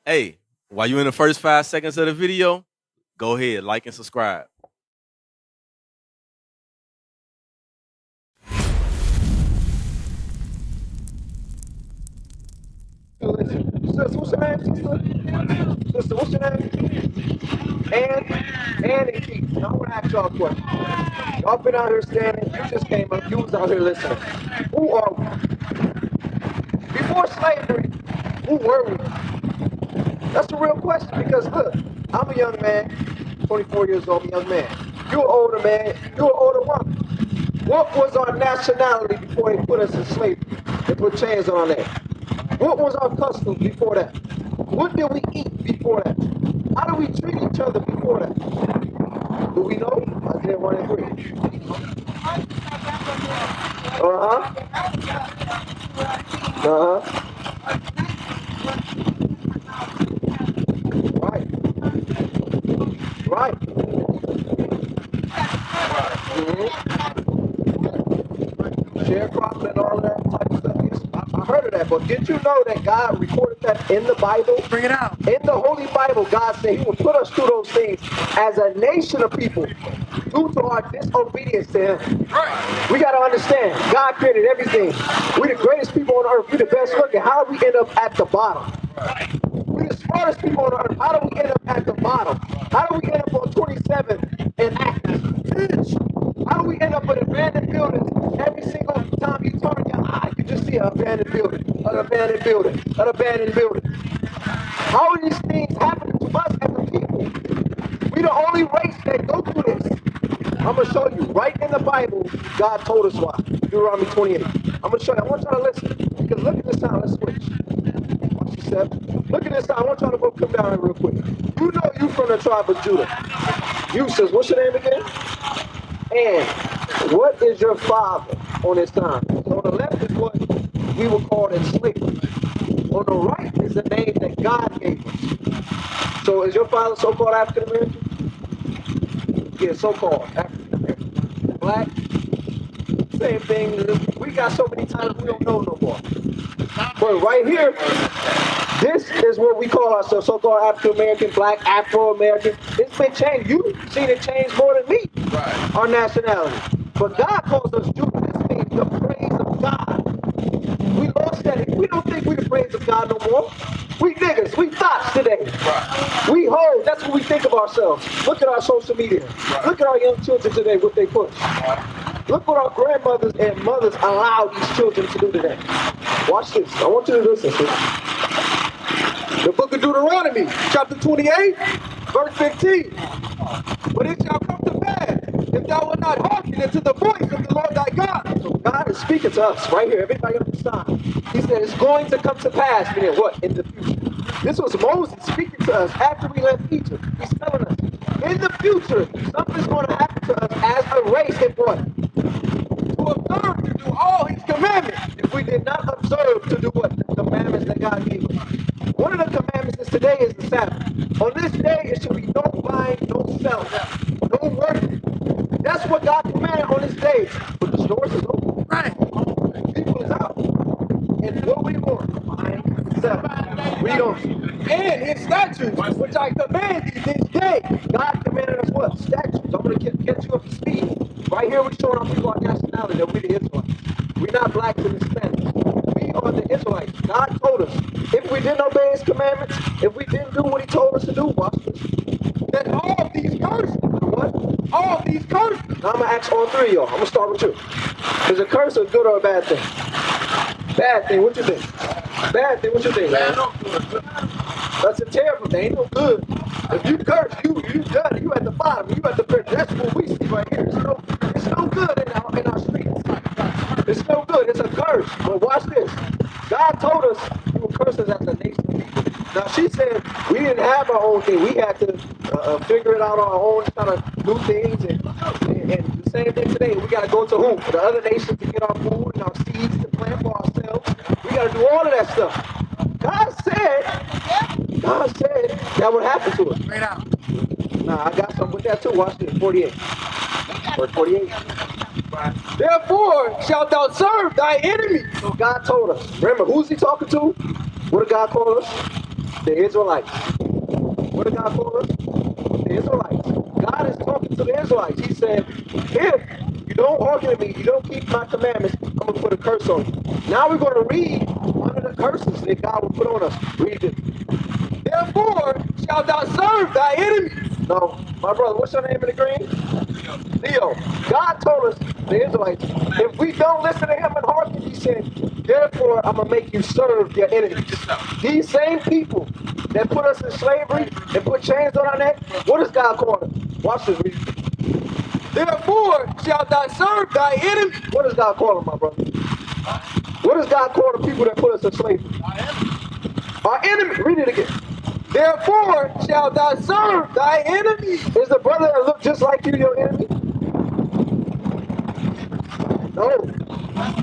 Hey, while you're in the first 5 seconds of the video, go ahead, like and subscribe. Sister, what's your name, sister? Sister, what's your name? And Keith. Now I want to ask y'all a question. Y'all been out here standing. You just came up. You was out here listening. Who are we? Before slavery, who were we? That's the real question, because look, I'm a young man, 24 years old, young man. You're an older man, you're an older woman. What was our nationality before they put us in slavery? They put chains on our neck. What was our customs before that? What did we eat before that? How do we treat each other before that? Do we know? Isaiah 1 and 3. Right. Sharecropping and all of that type of stuff. Yes, I heard of that, but did you know that God recorded that in the Bible? Bring it out. In the Holy Bible, God said He will put us through those things as a nation of people due to our disobedience to Him. Right. We got to understand, God created everything. We're the greatest people on earth. We're the best looking. How do we end up at the bottom? We're the smartest people on earth. How do we end up at the bottom? How do we end up on 27 and active? How do we end up in abandoned buildings? Every single time you turn your eye, you just see an abandoned building, an abandoned building, an abandoned building. How are these things happening to us as a people? We're the only race that go through this. I'm going to show you. Right in the Bible, God told us why. Deuteronomy 28. I'm going to show you. I want y'all to listen. Because look at this sound. Let's switch. Watch yourself. Look at this sound. I want y'all to both come down here real quick. You know you from the tribe of Judah. You says, what's your name again? And what is your father on this time? So on the left is what we were called enslaved. On the right is the name that God gave us. So is your father so-called African American? Yeah, so-called African American. Black? Same thing. We got so many times we don't know no more. But right here, this is what we call ourselves, so-called African American, Black, Afro American. It's been changed. You've seen it change more than me. Right. Our nationality. But God calls us Judah. This means the praise of God. We lost that. We don't think we the praise of God no more. We niggas. We thoughts today. Right. We hoes. That's what we think of ourselves. Look at our social media. Right. Look at our young children today, what they push. Right. Look what our grandmothers and mothers allow these children to do today. Watch this. I want you to listen to this. The book of Deuteronomy, chapter 28, verse 15. But it shall come to pass, if thou wilt not hearken unto the voice of the Lord thy God. So God is speaking to us right here. Everybody understand. He said it's going to come to pass, meaning what? In the future. This was Moses speaking to us after we left Egypt. He's telling us, in the future, something's going to happen to us as a race. And what? To observe to do all His commandments. If we did not observe to do what? The commandments that God gave us. One of the commandments is today is the Sabbath. On this day, it should be no buying, no selling, no working. That's what God commanded on this day. But the stores is open. Right. People is out. And what we want? Buying, selling. We don't. And His statutes, which I command thee this day. God commanded us what? Statutes. I'm going to get you up to speed. Right here, we're showing our people our nationality, that we're the Israelites. We're not blacks and Hispanics. We are the Israelites. God told us, if we didn't obey His commandments, if we didn't do what He told us to do, watch this, then all of these curses, what? All of these curses. Now I'm going to ask all three of y'all. I'm going to start with you. Is a curse a good or a bad thing? Bad thing, what you think? Bad thing, what you think? That's a terrible thing, ain't no good. If you curse, you done. You at the bottom. You at the bridge. That's what we see right here. It's no good in our streets. It's no good. It's a curse. But watch this. God told us He would curse us as a nation of people. Now she said we didn't have our own thing. We had to figure it out on our own, trying to do things and same thing today. We got to go to who? The other nations to get our food and our seeds to plant for ourselves. We got to do all of that stuff. God said that would happen to us. Straight out. Nah, I got something with that too. Watch this. 48. Verse 48. Therefore shalt thou serve thy enemy. So God told us. Remember, who's he talking to? What did God call us? The Israelites. What did God call us? The Israelites. God is talking to the Israelites. He said, if you don't hearken to me, you don't keep my commandments, I'm going to put a curse on you. Now we're going to read one of the curses that God will put on us. Read it. Therefore shalt thou serve thy enemy. No, my brother, what's your name in the green? Leo. God told us, the Israelites, if we don't listen to him and hearken, he said, therefore I'm going to make you serve your enemies. These same people that put us in slavery and put chains on our neck, what does God call them? Watch this. Read. Therefore shalt thou serve thy enemy. What does God call them, my brother? What does God call the people that put us in slavery? Our enemy. Read it again. Therefore shalt thou serve thy enemy. Is the brother that look just like you your enemy? No.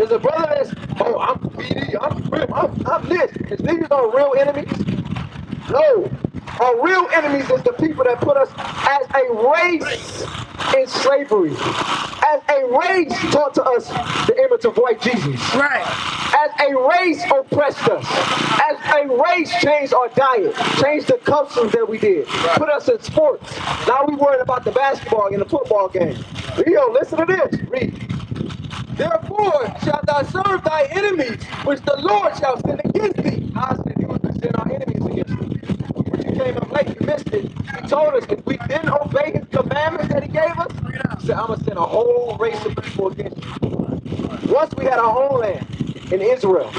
Is the brother that's, oh, I'm PD, I'm Grim, I'm this. Is these our real enemies? No. Our real enemies is the people that put us as a race in slavery. As a race taught to us the image of white Jesus. Right. As a race oppressed us. As a race changed our diet. Changed the customs that we did. Put us in sports. Now we worried about the basketball and the football game. Leo, listen to this. Read. Therefore shalt thou serve thy enemies, which the Lord shall send against thee. God said he would send our enemies against us. But you came up late, you missed it. He told us if we didn't obey his commandments that he gave us, he said, I'm going to send a whole race of people against you. Once we had our own land in Israel,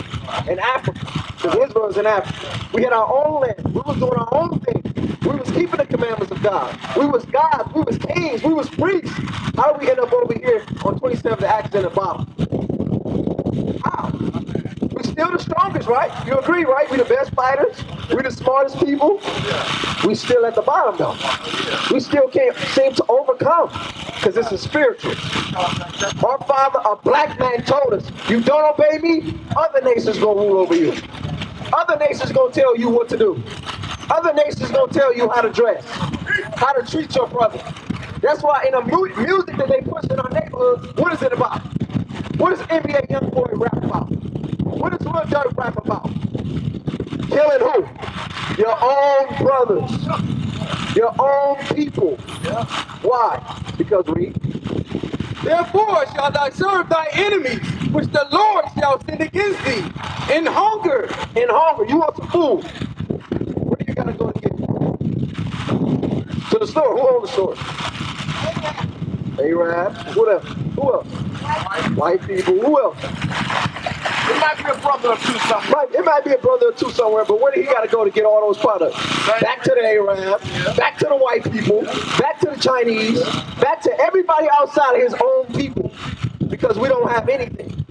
in Africa, because Israel is in Africa. We had our own land. We was doing our own thing. We was keeping the commandments of God. We was gods. We was kings. We was priests. How do we end up over here on 27 Acts in the bottom? How? We're still the strongest, right? You agree, right? We the best fighters. We the smartest people. We still at the bottom, though. We still can't seem to overcome because this is spiritual. Our father, a black man, told us, you don't obey me, other nations gonna rule over you. Other nations gonna tell you what to do. Other nations gonna tell you how to dress, how to treat your brother. That's why in the music that they push in our neighborhoods, what is it about? What does NBA Youngboy rap about? What does Lil Durk rap about? Killing who? Your own brothers. Your own people. Why? Because we. Therefore shalt thou serve thy enemies, which the Lord shall send against thee. In hunger. In hunger. You want some food. Where do you gotta go to get it? To the store. Who owns the store? Arab. What else? Who else? White people. Who else? It might be a brother or two somewhere. Right, it might be a brother or two somewhere, but where do he got to go to get all those products? Back to the Arab, back to the white people, back to the Chinese, back to everybody outside of his own people, because we don't have anything.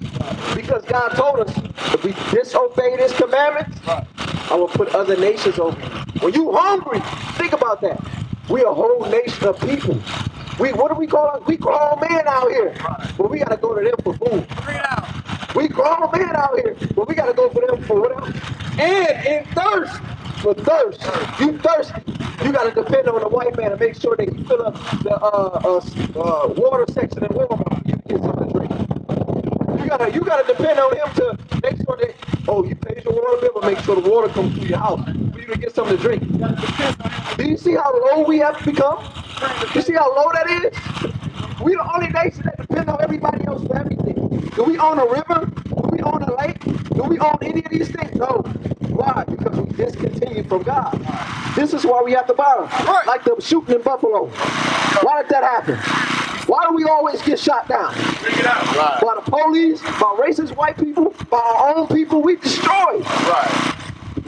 Because God told us, if we disobey his commandments, I will put other nations over you. When you hungry, think about that. We a whole nation of people. What do we call us? We grown men out here, but we got to go to them for food. We grown men out here, but we gotta go for them for whatever. And in thirst, for thirst, you thirsty, you gotta depend on the white man to make sure that he fill up the water section in Walmart. You get something to drink. You gotta depend on him to make sure that you pay your water bill, but make sure the water comes through your house for you to get something to drink. Do you see how low we have become? You see how low that is? We the only nation that depend on everybody else for everything. Do we own a river? Do we own a lake? Do we own any of these things? No. Why? Because we discontinued from God. This is why we at the bottom. Like the shooting in Buffalo. Why did that happen? Why do we always get shot down? By the police, by racist white people, by our own people we destroy.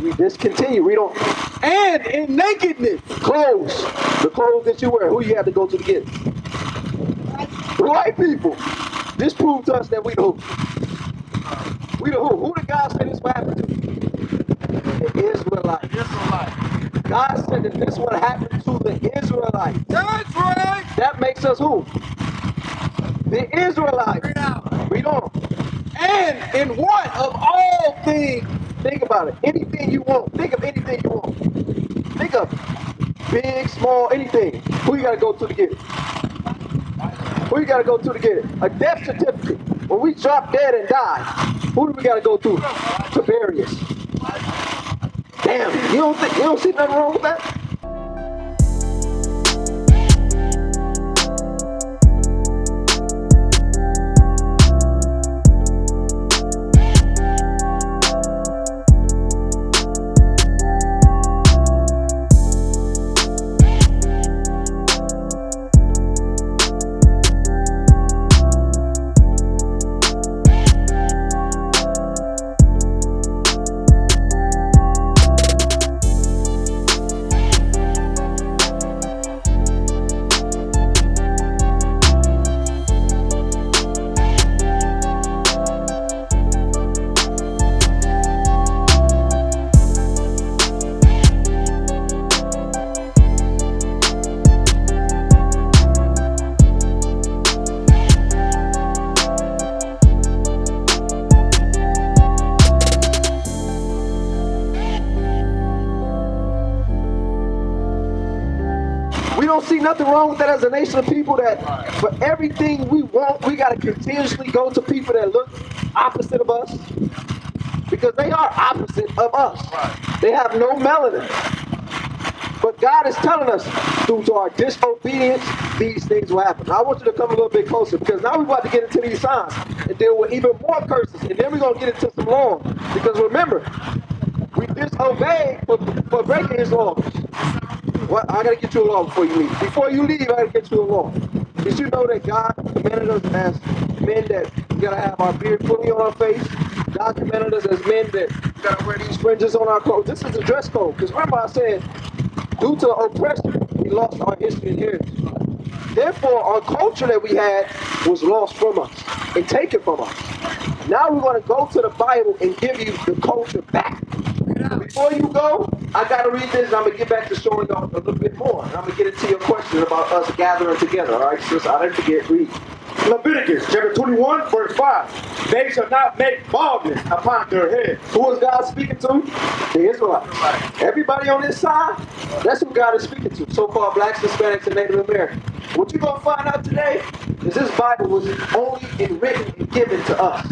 We discontinue. We don't. And in nakedness, clothes. The clothes that you wear, who you have to go to get? White people. This proved to us that we the who. We the who. Who did God say this would happen to? The Israelites. God said that this would happen to the Israelites. That's right. That makes us who? The Israelites. Read on. And in one of all things, think about it. Anything you want. Think of anything you want. Think of it. Big, small, anything. Who you got to go to get it? Who you got to go to get it? A death certificate. When we drop dead and die, who do we got to go to? To bury us. Damn, you don't see nothing wrong with that? We don't see nothing wrong with that as a nation of people, that for everything we want, we got to continuously go to people that look opposite of us, because they are opposite of us. They have no melanin. But God is telling us, due to our disobedience, these things will happen. Now, I want you to come a little bit closer, because now we're about to get into these signs and deal with even more curses, and then we're going to get into some laws. Because remember, we disobeyed for breaking his laws. Well, I gotta get you a law before you leave. Before you leave, I gotta get you a law. Did you know that God commanded us as men that we gotta have our beard fully on our face? God commanded us as men that we gotta wear these fringes on our clothes. This is the dress code. Because remember I said, due to oppression, we lost our history and heritage. Therefore, our culture that we had was lost from us and taken from us. Now we're gonna go to the Bible and give you the culture back. Before you go, I got to read this, and I'm going to get back to showing you a little bit more. And I'm going to get into your question about us gathering together. All right, sis, I didn't forget, read. Leviticus chapter 21, verse 5. They shall not make baldness upon their head. Who is God speaking to? The Israelites. Everybody on this side, that's who God is speaking to. So-called blacks, Hispanics, and Native Americans. What you're going to find out today is this Bible was only written and given to us.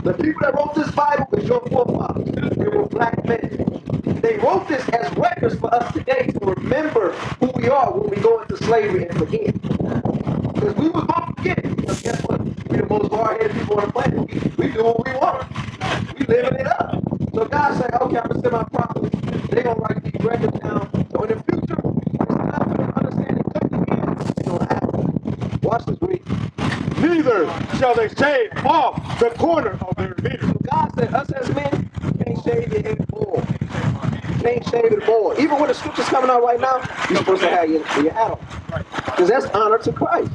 The people that wrote this Bible is your forefathers. They were black men. They wrote this as records for us today to remember who we are when we go into slavery and forget. Because we was going to forget. Because guess what? We're the most hard-headed people on the planet. We do what we want. We living it up. So God said, okay, I'm going to send my prophets. They're going to write these records down. So in the future, it's time for them to understand it comes again. It's going to happen. Watch this read. Neither shall they shave off the corner of their beard. So God said, us as men, you can't shave your head bald. You can't shave it bald. Even when the scripture's coming out right now, you're supposed to have your hat off. Because that's honor to Christ.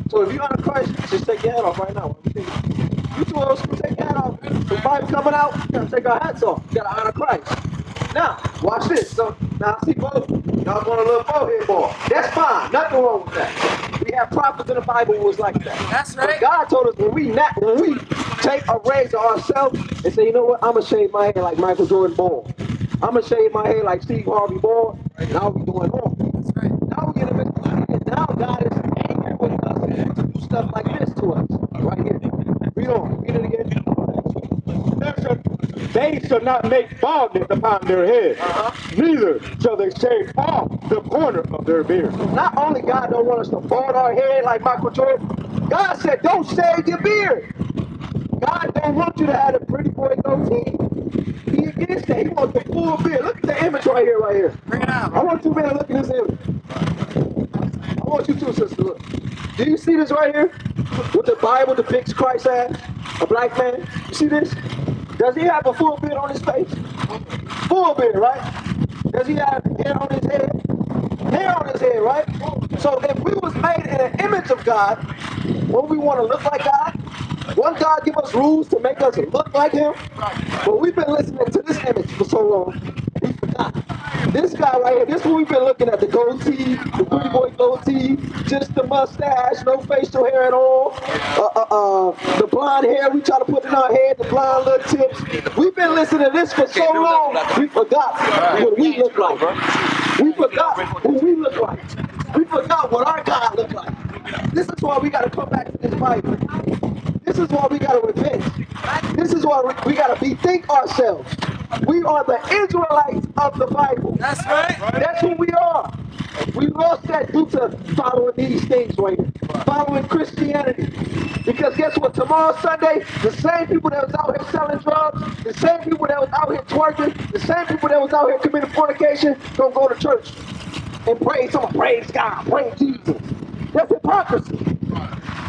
So if you honor Christ, just take your hat off right now. You two of us can take your hat off. The Bible coming out, you gotta take our hats off. You gotta honor Christ. Now, watch this. So now I see both. Y'all want a little forehead ball. That's fine. Nothing wrong with that. We have prophets in the Bible who was like that. That's right. But God told us when we take a razor ourselves and say, you know what, I'm gonna shave my hair like Michael Jordan bald. I'm gonna shave my hair like Steve Harvey bald, and I'll be doing all. That's right. Now we get a bit. Now God is angry with us to do stuff like this to us. Right here. Read on. Read it again. They shall not make baldness upon their head. Neither shall they shave off the corner of their beard. Not only God don't want us to bald our head like Michael Jordan, God said don't shave your beard. God don't want you to have a pretty boy goatee. He against that. He wants the full beard. Look at the image right here. Bring it out. I want you men to look at this image. I want you too, sister, look. Do you see this right here? What the Bible depicts Christ as? A black man. You see this? Does he have a full beard on his face? Full beard, right? Does he have hair on his head? Hair on his head, right? So if we was made in an image of God, when we want to look like God, won't God give us rules to make us look like him? But we've been listening to this image for so long, we forgot This guy right here, this is what we've been looking at, the goatee, the pretty boy goatee, just the mustache, no facial hair at all. The blonde hair, we try to put in our head, the blonde little tips. We've been listening to this for so long, we forgot what we look like. We forgot who we look like. We forgot what our God looked like. This is why we got to come back to this Bible. This is why we got to repent. This is why we got to bethink ourselves. We are the Israelites of the Bible. That's right. That's who we are. We lost that due to following these things right here. Following Christianity. Because guess what? Tomorrow, Sunday, the same people that was out here selling drugs, the same people that was out here twerking, the same people that was out here committing fornication, gonna go to church and praise someone. Praise God. Praise Jesus. That's hypocrisy.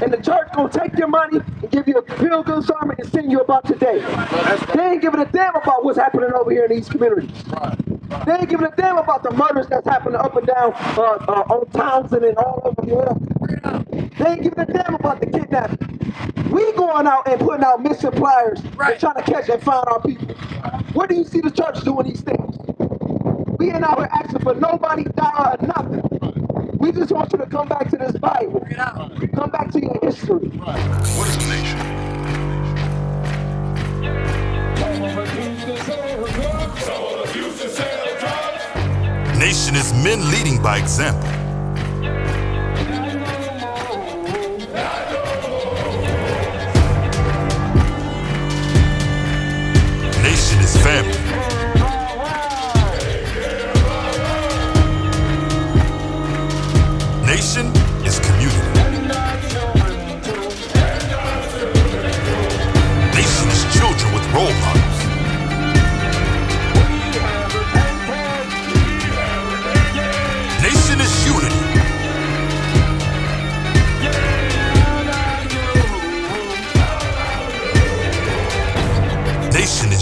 And the church gonna take your money and give you a feel-good sermon and sing you about today. They ain't giving a damn about what's happening over here in these communities. They ain't giving a damn about the murders that's happening up and down on Townsend and all over here. They ain't giving a damn about the kidnapping. We going out and putting out missing flyers and trying to catch and find our people. Where do you see the church doing these things? We ain't out here asking for nobody, dollar, or nothing. We just want you to come back to this Bible. Come back to your history. What is a nation? Nation is men leading by example. Nation is family. Nation is community. Nation is children with role models. Nation is unity. Nation is